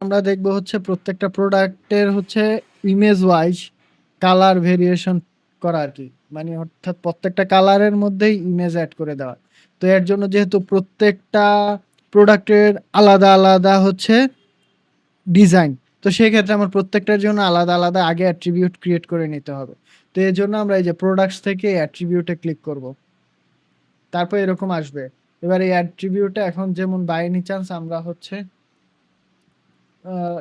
আমরা দেখব হচ্ছে প্রত্যেকটা প্রোডাক্টের হচ্ছে ইমেজ ওয়াইজ কালার ভেরিয়েশন করা আর কি। মানে অর্থাৎ প্রত্যেকটা কালারের মধ্যেই ইমেজ অ্যাড করে দেওয়া। তো এর জন্য যেহেতু প্রত্যেকটা প্রোডাক্টের আলাদা আলাদা হচ্ছে ডিজাইন, তো সেক্ষেত্রে আমার প্রত্যেকটার জন্য আলাদা আলাদা আগে অ্যাট্রিবিউট ক্রিয়েট করে নিতে হবে। তো এর জন্য আমরা এই যে প্রোডাক্টস থেকে অ্যাট্রিবিউটে ক্লিক করব, তারপর এরকম আসবে। এবার এই অ্যাট্রিবিউটে এখন যেমন বাই এনি চান্স আমরা হচ্ছে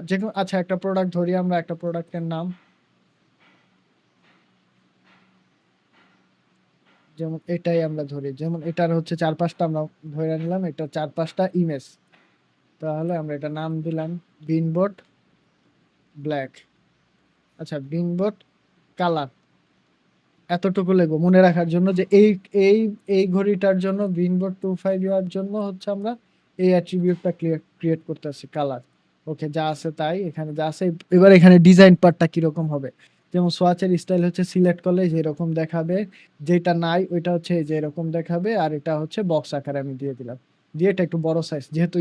যে আচ্ছা একটা প্রোডাক্ট ধরি, আমরা একটা প্রোডাক্টের নাম যেমন এটাই আমরা ধরি, যেমন এটার হচ্ছে ৪-৫টা আমরা ধরে নিলাম, এটা ৪-৫টা ইমেজ। তাহলে আমরা এটা নাম দিলাম বিনবোর্ড ব্ল্যাক। আচ্ছা বিনবোর্ড কালার, এতটুকু লিখবো মনে রাখার জন্য যে এই এই এই ঘড়িটার জন্য বিনবোর্ড 25 ইয়ার জন্য হচ্ছে আমরা এই অ্যাট্রিবিউটটা ক্রিয়েট করতেছি কালার। ওকে, যা আছে তাই এখানে যা আছে। এবার এখানে ডিজাইন পার্টটা কিরকম হবে, যেমন সোয়াচের স্টাইল হচ্ছে সিলেক্ট করলে যেরকম দেখাবে, যেটা নাই ওইটা হচ্ছে যে এরকম দেখাবে, আর এটা হচ্ছে বক্স আকারে আমি দিয়ে দিলাম। দিয়ে এটা একটু বড় সাইজ, যেহেতু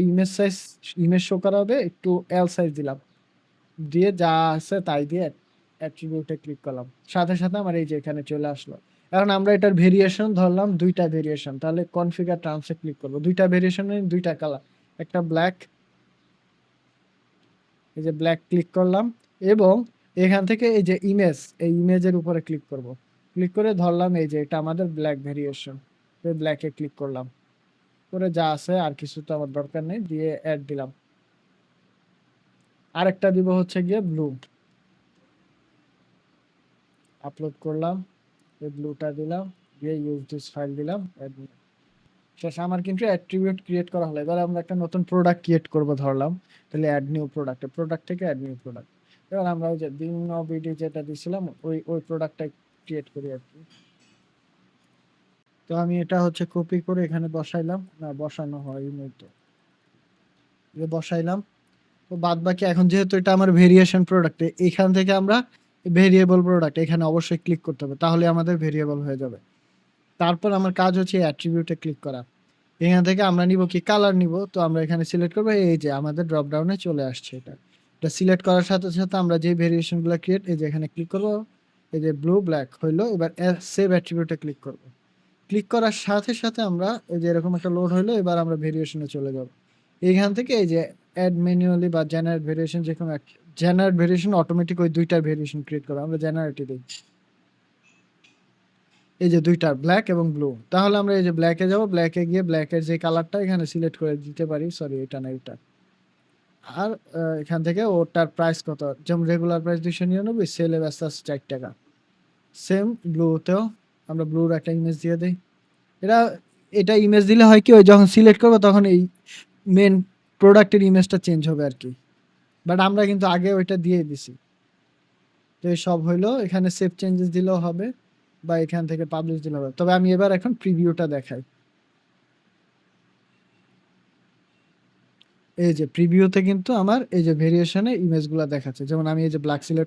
ইমেজ শো করা হবে একটু এল সাইজ দিলাম। দিয়ে যা আছে তাই দিয়ে অ্যাট্রিবিউটে ক্লিক করলাম, সাথে সাথে আমার এই যে এখানে চলে আসলো। এখন আমরা এটার ভেরিয়েশন ধরলাম দুইটা ভেরিয়েশন, তাহলে কনফিগার টার্মসে ক্লিক করবো, দুইটা ভেরিয়েশনে দুইটা কালার, একটা ব্ল্যাক, এই যে ব্ল্যাক ক্লিক করলাম। এবং এখান থেকে এই যে ইমেজ, এই ইমেজের উপরে ক্লিক করব, ক্লিক করে ধরলাম এই যে এটা আমাদের ব্ল্যাক ভেরিয়েশন, ব্ল্যাকে ক্লিক করলাম, করে যা আছে আর কিছু তো আমার দরকার নেই, দিয়ে অ্যাড দিলাম। আরেকটা দিব হচ্ছে গিয়ে ব্লু, আপলোড করলাম, এই ব্লুটা দিলাম, দিয়ে ইউজ দিস ফাইল দিলাম, শেষ। আমার কিন্তু অ্যাট্রিবিউট ক্রিয়েট করা হলো। এবার আমরা একটা নতুন প্রোডাক্ট ক্রিয়েট করব ধরলাম, তাহলে অ্যাড নিউ প্রোডাক্ট, প্রোডাক্ট থেকে অ্যাড নিউ প্রোডাক্ট। এবার আমরা ওই যে বিভিন্ন বিডি যেটা দিছিলাম ওই প্রোডাক্টটা ক্রিয়েট করি আর কি। তো আমি এটা হচ্ছে কপি করে এখানে বসাইলাম, না বসানো হয়নি তো, বসাইলাম। তো বাদ বাকি এখন যেহেতু এটা আমার ভেরিয়েশন প্রোডাক্ট, এখান থেকে আমরা ভেরিয়েবল প্রোডাক্ট এখানে অবশ্যই ক্লিক করতে হবে, তাহলে আমাদের ভেরিয়েবল হয়ে যাবে। তারপর আমার কাজ হচ্ছে অ্যাট্রিবিউটে ক্লিক করা। এখান থেকে আমরা নিব কি কালার নিব, তো আমরা এখানে সিলেক্ট করবো, এই যে আমাদের ড্রপ ডাউনে চলে আসছে এটা। এটা সিলেক্ট করার সাথে সাথে আমরা যে ভেরিয়েশনগুলো ক্রিয়েট, এই যে এখানে ক্লিক করবো, এই যে ব্লু ব্ল্যাক হইলো। এবার সেভ অ্যাট্রিবিউটে ক্লিক করব, ক্লিক করার সাথে সাথে আমরা এই যে এরকম একটা লোড হইলো। এবার আমরা ভেরিয়েশনে চলে যাব, এইখান থেকে এই যে অ্যাড ম্যানুয়ালি বা জেনারেট ভেরিয়েশন, যে কোনো জেনারেট ভেরিয়েশন অটোমেটিক ওই দুইটার ভেরিয়েশন ক্রিয়েট করবো, আমরা জেনারেটই দিই, এই যে দুইটার ব্ল্যাক এবং ব্লু। তাহলে আমরা এই যে ব্ল্যাকে যাব, ব্ল্যাকে গিয়ে ব্ল্যাকের যে কালারটা এখানে সিলেক্ট করে দিতে পারি, সরি এটা না এটা। আর এখান থেকে ওটার প্রাইস কত, যেমন রেগুলার প্রাইস 299, সেলে ব্যস্ত আছে 4 টাকা। সেম ব্লুতেও আমরা ব্লুর একটা ইমেজ দিয়ে দিই। এটা এটা ইমেজ দিলে হয় কি, ওই যখন সিলেক্ট করবো তখন এই মেন প্রোডাক্টের ইমেজটা চেঞ্জ হবে আর কি। বাট আমরা কিন্তু আগে ওইটা দিয়ে দিছি। তো এই সব হইলো, এখানে সেভ চেঞ্জেস দিলেও হবে বা এখান থেকে পাবলিশ দিলেও হবে। তবে আমি এবার এখন প্রিভিউটা দেখাই। এই যে প্রিভিউতে কিন্তু আমার এই যে ভেরিয়েশনে ইমেজগুলো দেখাচ্ছে, যেমন আমি এই যে ব্ল্যাক সিলেক্ট